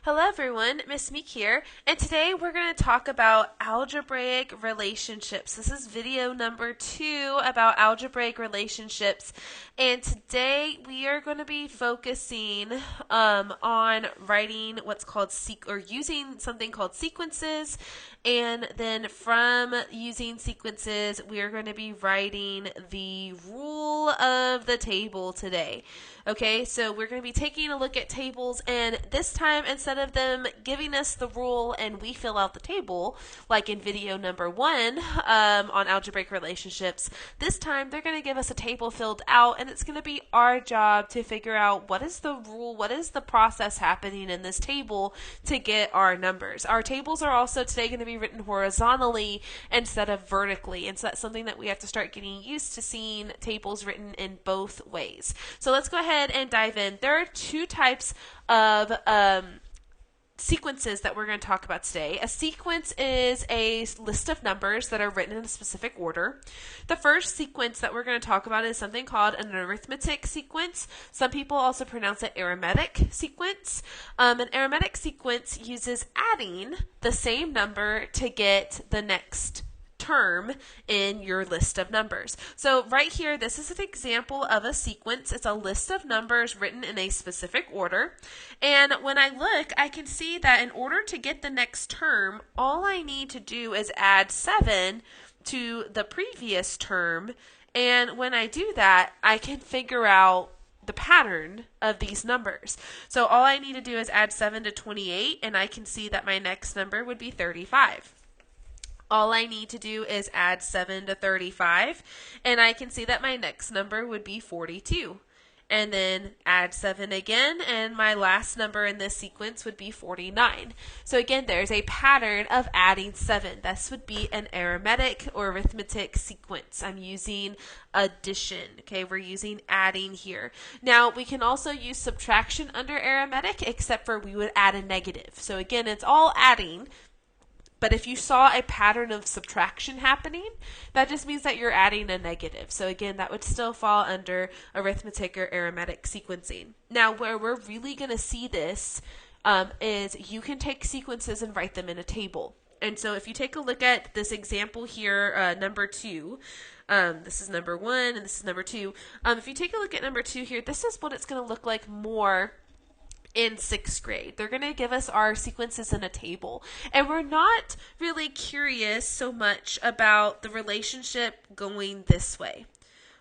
Hello everyone, Miss Meek here, and today we're going to talk about algebraic relationships. This is video number 2 about algebraic relationships, and today we are going to be focusing on writing what's called using something called sequences, and then from using sequences we are going to be writing the rule of the table today. Okay, so we're going to be taking a look at tables, and this time instead of them giving us the rule and we fill out the table, like in video number 1 on algebraic relationships, this time they're going to give us a table filled out, and it's going to be our job to figure out what is the rule, what is the process happening in this table to get our numbers. Our tables are also today going to be written horizontally instead of vertically, and so that's something that we have to start getting used to, seeing tables written in both ways. So let's go ahead and dive in. There are 2 types of sequences that we're going to talk about today. A sequence is a list of numbers that are written in a specific order. The first sequence that we're going to talk about is something called an arithmetic sequence. Some people also pronounce it arithmetic sequence. An arithmetic sequence uses adding the same number to get the next term in your list of numbers. So right here, this is an example of a sequence. It's a list of numbers written in a specific order. And when I look, I can see that in order to get the next term, all I need to do is add 7 to the previous term. And when I do that, I can figure out the pattern of these numbers. So all I need to do is add 7 to 28, and I can see that my next number would be 35. All I need to do is add 7 to 35, and I can see that my next number would be 42. And then add 7 again, and my last number in this sequence would be 49. So again, there's a pattern of adding 7. This would be an arithmetic or arithmetic sequence. I'm using addition. Okay, we're using adding here. Now, we can also use subtraction under arithmetic, except for we would add a negative. So again, it's all adding. But if you saw a pattern of subtraction happening, that just means that you're adding a negative. So again, that would still fall under arithmetic or arithmetic sequencing. Now, where we're really going to see this is you can take sequences and write them in a table. And so if you take a look at this example here, number 2, this is number 1 and this is number 2. If you take a look at number 2 here, this is what it's going to look like more in 6th grade. They're going to give us our sequences in a table. And we're not really curious so much about the relationship going this way.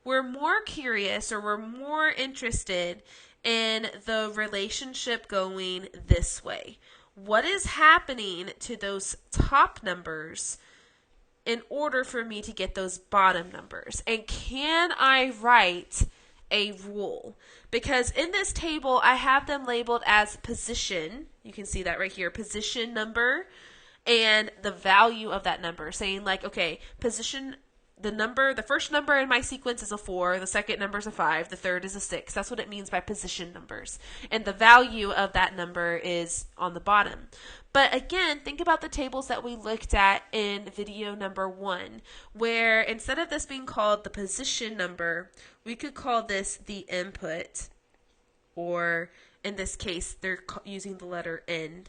We're more curious, or we're more interested in the relationship going this way. What is happening to those top numbers in order for me to get those bottom numbers? And can I write a rule? Because in this table, I have them labeled as position. You can see that right here, position number, and the value of that number, saying like, okay, position, the first number in my sequence is a 4, the second number is a 5, the third is a 6. That's what it means by position numbers. And the value of that number is on the bottom. But again, think about the tables that we looked at in video number 1, where instead of this being called the position number, we could call this the input, or in this case, they're using the letter N.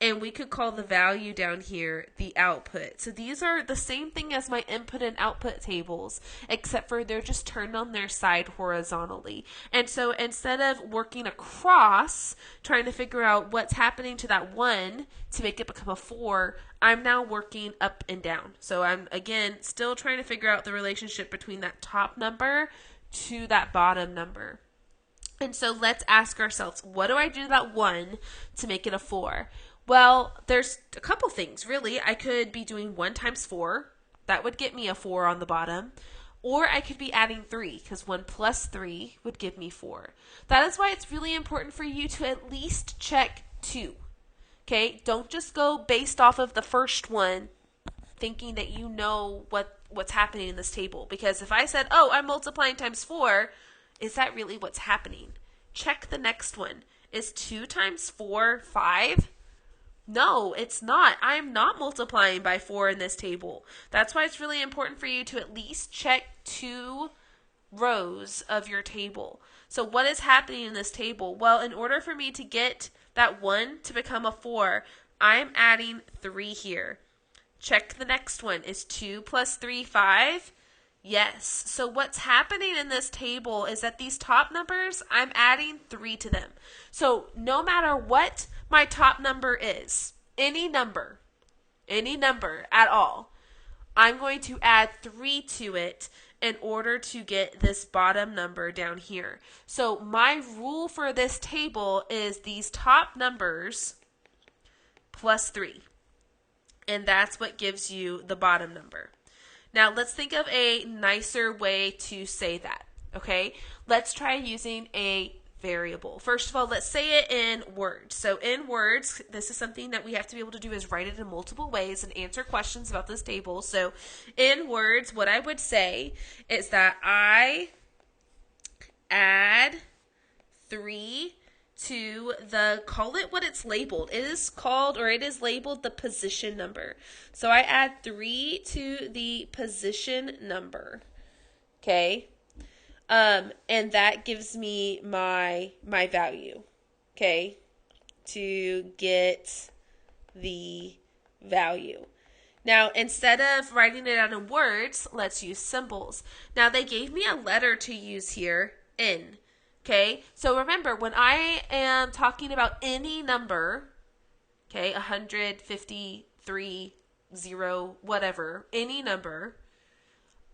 And we could call the value down here the output. So these are the same thing as my input and output tables, except for they're just turned on their side horizontally. And so instead of working across, trying to figure out what's happening to that 1 to make it become a 4, I'm now working up and down. So I'm, again, still trying to figure out the relationship between that top number to that bottom number. And so let's ask ourselves, what do I do to that 1 to make it a 4? Well, there's a couple things, really. I could be doing 1 times 4. That would get me a 4 on the bottom. Or I could be adding 3, because 1 plus 3 would give me 4. That is why it's really important for you to at least check 2. Okay? Don't just go based off of the first one, thinking that you know what's happening in this table. Because if I said, oh, I'm multiplying times 4, is that really what's happening? Check the next one. Is 2 times 4 5? No, it's not. I'm not multiplying by 4 in this table. That's why it's really important for you to at least check 2 rows of your table. So what is happening in this table? Well, in order for me to get that 1 to become a 4, I'm adding 3 here. Check the next one. Is 2 plus 3 5? Yes. So what's happening in this table is that these top numbers, I'm adding 3 to them. So no matter what my top number is, any number at all, I'm going to add 3 to it in order to get this bottom number down here. So my rule for this table is these top numbers plus 3. And that's what gives you the bottom number. Now let's think of a nicer way to say that, okay? Let's try using a variable. First of all, let's say it in words. So in words, this is something that we have to be able to do is write it in multiple ways and answer questions about this table. So in words, what I would say is that I add 3 to the, call it what it's labeled. It is labeled the position number. So I add 3 to the position number. Okay? And that gives me my value. Okay? To get the value. Now, instead of writing it out in words, let's use symbols. Now, they gave me a letter to use here, N. Okay, so remember, when I am talking about any number, okay, 153, 0, whatever, any number,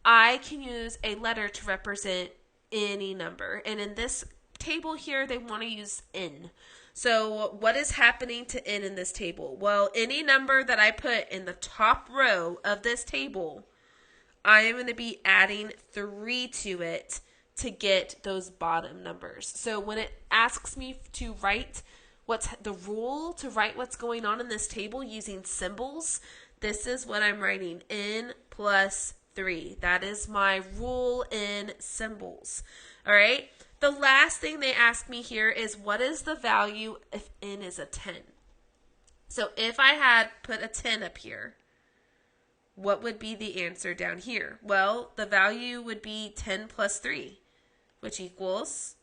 I can use a letter to represent any number. And in this table here, they want to use N. So what is happening to N in this table? Well, any number that I put in the top row of this table, I am going to be adding 3 to it to get those bottom numbers. So when it asks me to write what's the rule to write what's going on in this table using symbols, this is what I'm writing, N plus 3. That is my rule in symbols. All right. The last thing they ask me here is what is the value if N is a 10? So if I had put a 10 up here, what would be the answer down here? Well, the value would be 10 plus 3. Which equals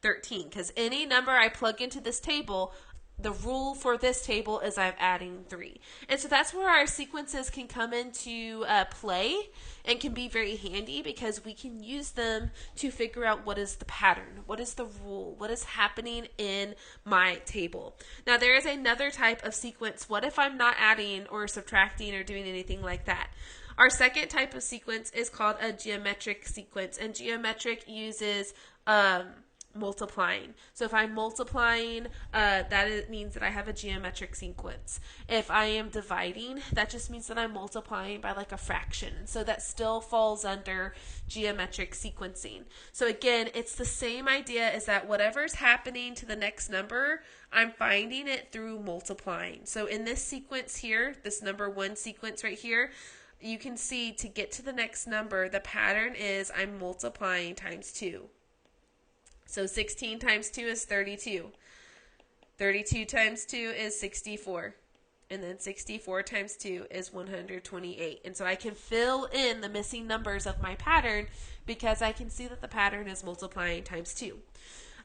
13. Because any number I plug into this table, the rule for this table is I'm adding 3. And so that's where our sequences can come into play and can be very handy because we can use them to figure out what is the pattern, what is the rule, what is happening in my table. Now there is another type of sequence. What if I'm not adding or subtracting or doing anything like that? Our second type of sequence is called a geometric sequence, and geometric uses multiplying. So if I'm multiplying, that means that I have a geometric sequence. If I am dividing, that just means that I'm multiplying by like a fraction. So that still falls under geometric sequencing. So again, it's the same idea as that whatever's happening to the next number, I'm finding it through multiplying. So in this sequence here, this number 1 sequence right here, you can see to get to the next number, the pattern is I'm multiplying times 2. So 16 times 2 is 32. 32 times 2 is 64. And then 64 times 2 is 128. And so I can fill in the missing numbers of my pattern because I can see that the pattern is multiplying times 2.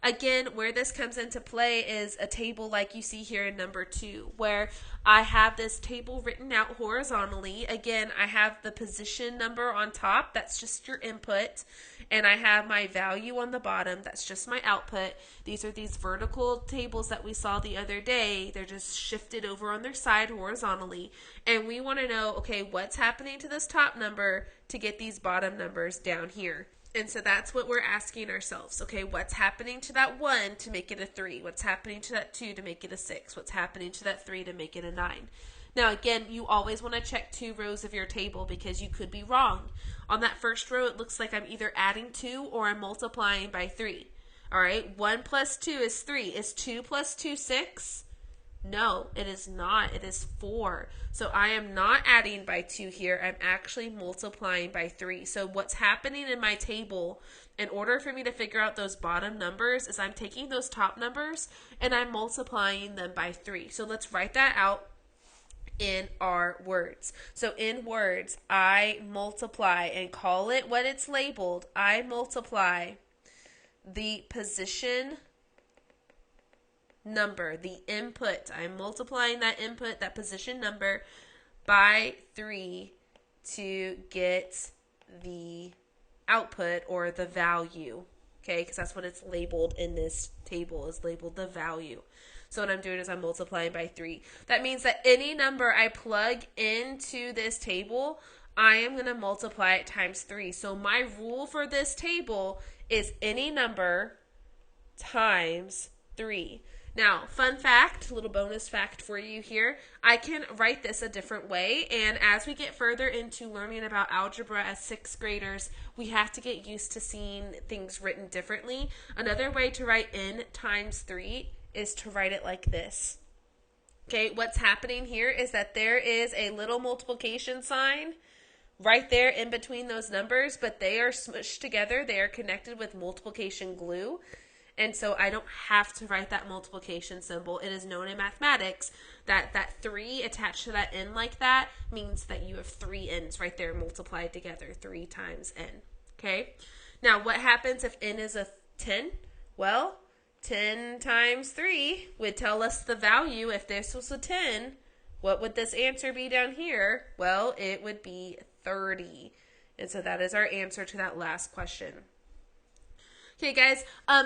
Again, where this comes into play is a table like you see here in number 2, where I have this table written out horizontally. Again, I have the position number on top, that's just your input, and I have my value on the bottom, that's just my output. These are these vertical tables that we saw the other day. They're just shifted over on their side horizontally, and we want to know, okay, what's happening to this top number to get these bottom numbers down here. And so that's what we're asking ourselves. Okay, what's happening to that 1 to make it a 3? What's happening to that 2 to make it a 6? What's happening to that 3 to make it a 9? Now, again, you always want to check 2 rows of your table because you could be wrong. On that first row, it looks like I'm either adding 2 or I'm multiplying by 3. All right, 1 plus 2 is 3. Is 2 plus 2 6? No, it is not. It is 4. So I am not adding by 2 here. I'm actually multiplying by 3. So what's happening in my table, in order for me to figure out those bottom numbers, is I'm taking those top numbers and I'm multiplying them by 3. So let's write that out in our words. So in words, I multiply, and call it what it's labeled. I multiply the position number, the input. I'm multiplying that input, that position number, by 3 to get the output or the value. Okay, because that's what it's labeled in this table, is labeled the value. So what I'm doing is I'm multiplying by 3. That means that any number I plug into this table, I am going to multiply it times 3. So my rule for this table is any number times 3. Now, fun fact, little bonus fact for you here, I can write this a different way, and as we get further into learning about algebra as 6th graders, we have to get used to seeing things written differently. Another way to write n times 3 is to write it like this. Okay, what's happening here is that there is a little multiplication sign right there in between those numbers, but they are smushed together. They are connected with multiplication glue. And so I don't have to write that multiplication symbol. It is known in mathematics that that 3 attached to that n like that means that you have 3 n's right there multiplied together, 3 times n. Okay? Now, what happens if n is a 10? Well, 10 times 3 would tell us the value. If this was a 10, what would this answer be down here? Well, it would be 30. And so that is our answer to that last question. Okay, guys,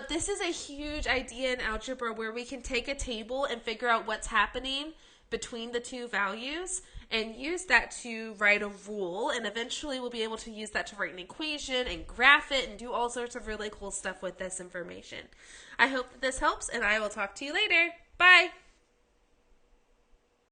this is a huge idea in algebra where we can take a table and figure out what's happening between the two values and use that to write a rule, and eventually we'll be able to use that to write an equation and graph it and do all sorts of really cool stuff with this information. I hope that this helps, and I will talk to you later. Bye!